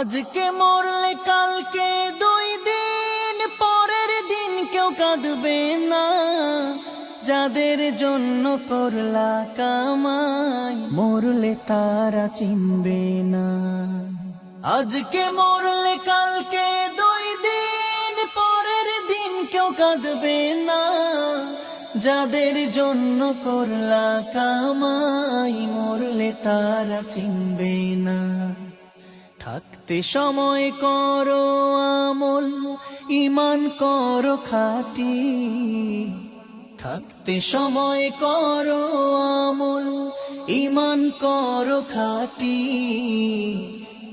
আজকে মরলে কালকে 2 দিন পরের দিন কেউ কাঁদবে না। যাদের জন্য করলা কামাই মরলে তারা চিনবে না। আজকে মরলে কালকে 2 দিন পরের দিন কেউ কাঁদবে না। যাদের জন্য করলা কামাই মরলে তারা চিনবে না। থাকতে সময় করো আমল, ঈমান করো খাঁটি। থাকতে সময় করো আমল, ঈমান করো খাঁটি।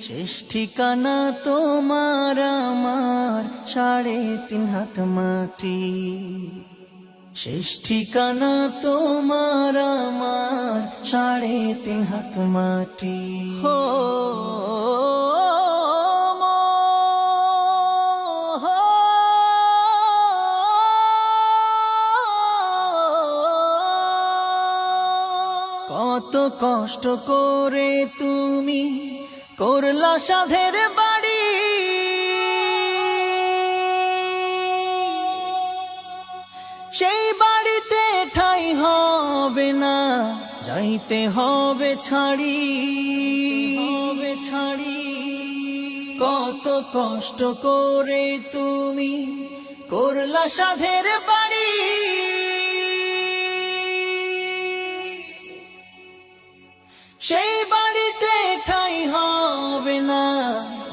শেষ ঠিকানা তোমার আমার 3.5 হাত মাটি। শেষ ঠিকানা তোমার আমার 3.5 হাত মাটি। হো কত কষ্ট করে তুমি করলা সাধের বাড়ি। সেই বাড়িতে ঠাই হবে না, যাইতে হবে ছাড়ি। কত কষ্ট করে তুমি করলা সাধের বাড়ি। সেই বাড়িতে ঠাই হবে না,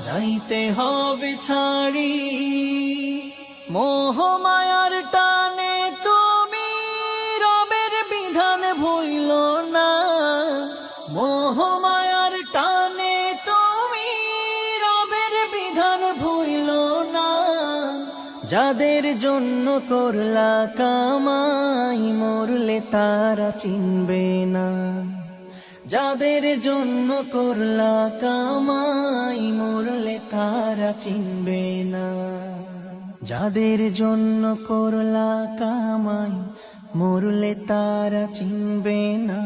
যাইতে হবে ছাড়ি। মোহ মায়ার টানে তুমি রবের বিধান ভুইলো না। মোহ মায়ার টানে তুমি রবের বিধান ভুইলো না। যাদের জন্য করলা কামাই মরলে তারা চিনবে না। যাদের জন্য করলা কামাই মরলে তারা চিনবে না। যাদের জন্য করলা কামাই মরলে তারা চিনবে না।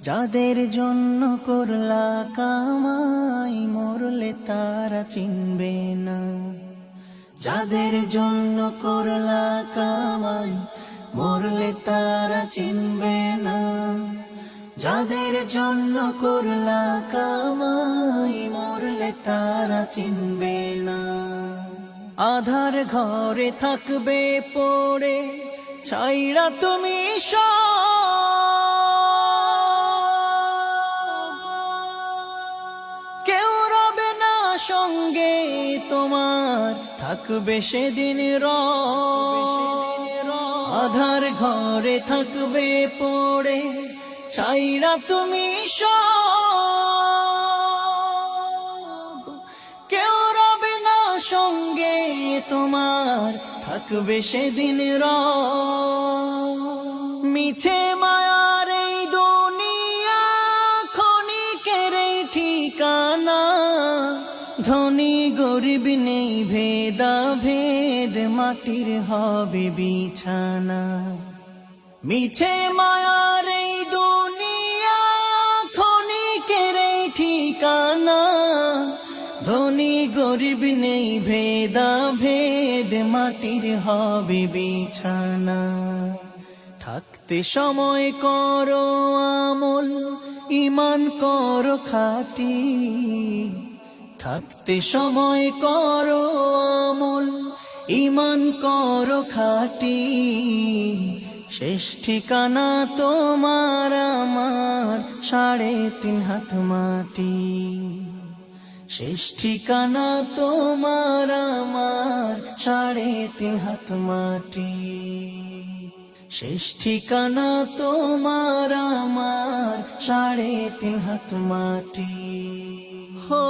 যাদের জন্য করলা কামাই মরলে তারা চিনবে না। যাদের জন্য করলা কামাই মরলে তারা চিনবে না। যাদের জন্য করলা কামাই মরলে তারা চিনবে না। আধার ঘরে থাকবে পড়ে ছাইরা তুমি কেউ রবে না সঙ্গে তোমার, থাকবে সেদিন আধার ঘরে থাকবে পড়ে ছাইরা তুমি কেউ রবে না সঙ্গে তোমার, থাকবে সেদিন মিছে মায়ার এই দুনিয়া ক্ষণিকের এই ঠিকানা। ধনী গরিব নেই ভেদা ভেদ, মাটির হবে বিছানা। মিছে মায়ার এই দুনিয়া ক্ষণিকের এই ঠিকানা। ধনী গরিব নেই ভেদা ভেদ, মাটির হবে বিছানা। থাকতে সময় করো আমল, ঈমান করো খাঁটি। থাকতে সময় করো আমল, ঈমান করো খাঁটি। শেষ ঠিকানা তোমার আমার 3.5 হাত মাটি। শেষ ঠিকানা তোমার আমার 3.5 হাত মাটি। শেষ ঠিকানা তোমার আমার 3.5 হাত মাটি। হো